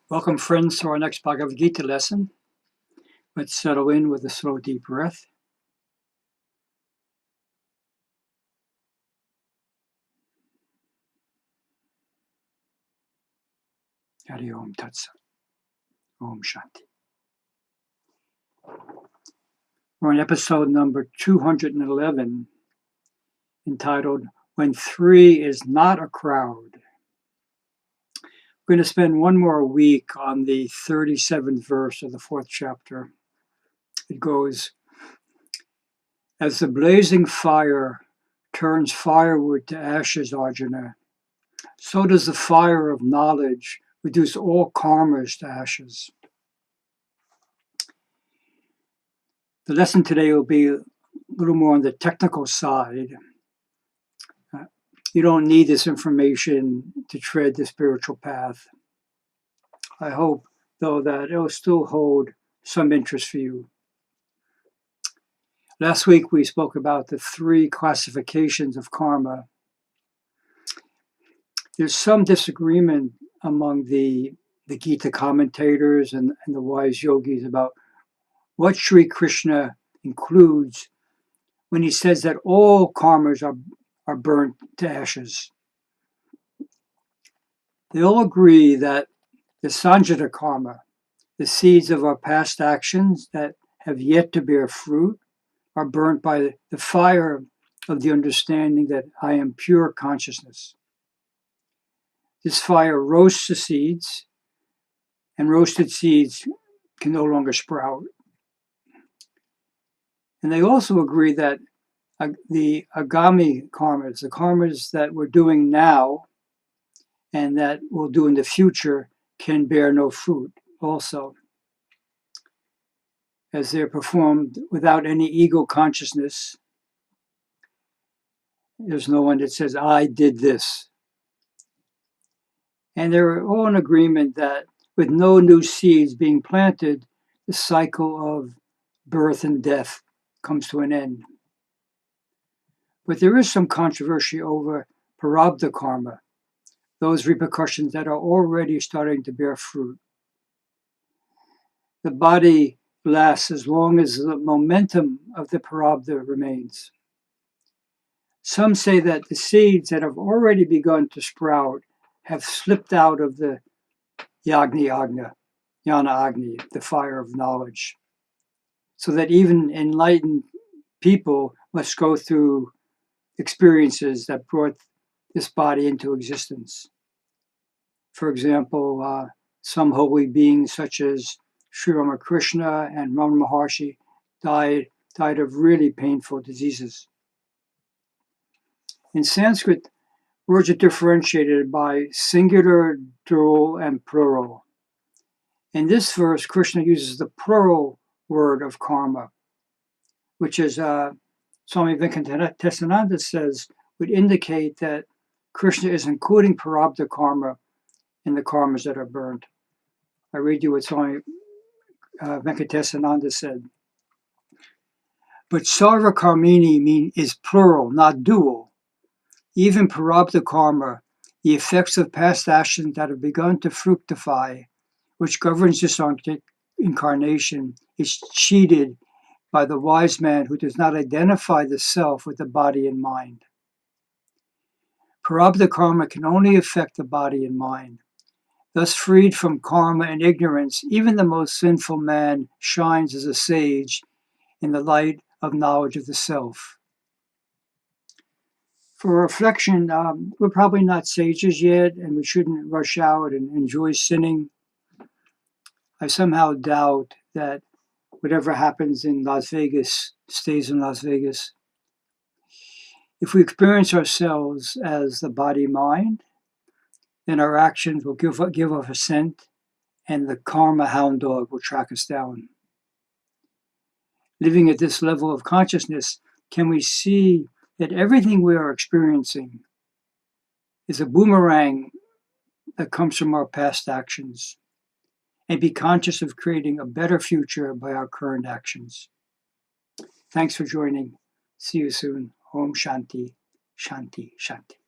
Welcome, friends, to our next Bhagavad Gita lesson. Let's settle in with a slow, deep breath. Hari Om Tat Sat. Om Shanti. We're on episode number 211, entitled When Three is Not a Crowd. We're going to spend one more week on the 37th verse of the 4th chapter. It goes, as the blazing fire turns firewood to ashes, Arjuna, so does the fire of knowledge reduce all karmas to ashes. The lesson today will be a little more on the technical side. You don't need this information to tread the spiritual path. I hope, though, that it will still hold some interest for you. Last week we spoke about the three classifications of karma. There's some disagreement among the Gita commentators and the wise yogis about what Sri Krishna includes when he says that all karmas are burnt to ashes. They all agree that the sanjita karma, the seeds of our past actions that have yet to bear fruit, are burnt by the fire of the understanding that I am pure consciousness. This fire roasts the seeds, and roasted seeds can no longer sprout. And they also agree that the agami karmas, the karmas that we're doing now and that we'll do in the future, can bear no fruit also, as they're performed without any ego consciousness. There's no one that says, I did this. And they're all in agreement that with no new seeds being planted, the cycle of birth and death comes to an end. But there is some controversy over prarabdha karma, those repercussions that are already starting to bear fruit. The body lasts as long as the momentum of the prarabdha remains. Some say that the seeds that have already begun to sprout have slipped out of the Yagni Jnana Agni, the fire of knowledge, so that even enlightened people must go through experiences that brought this body into existence. For example, some holy beings such as Sri Ramakrishna and Ramana Maharshi died of really painful diseases. In Sanskrit, words are differentiated by singular, dual, and plural. In this verse, Krishna uses the plural word of karma, which is Swami Satchidananda says would indicate that Krishna is including prarabdha karma in the karmas that are burned. I read you what Swami Venkatesananda said. But sarva karmini is plural, not dual. Even prarabdha karma, the effects of past actions that have begun to fructify, which governs this incarnation, is cheated by the wise man who does not identify the self with the body and mind. Prarabdha karma can only affect the body and mind. Thus, freed from karma and ignorance, even the most sinful man shines as a sage in the light of knowledge of the self. For reflection, we're probably not sages yet, and we shouldn't rush out and enjoy sinning. I somehow doubt that whatever happens in Las Vegas stays in Las Vegas. If we experience ourselves as the body-mind, then our actions will give off a scent, and the karma hound dog will track us down. Living at this level of consciousness, can we see that everything we are experiencing is a boomerang that comes from our past actions, and be conscious of creating a better future by our current actions? Thanks for joining. See you soon. Om Shanti, Shanti, Shanti.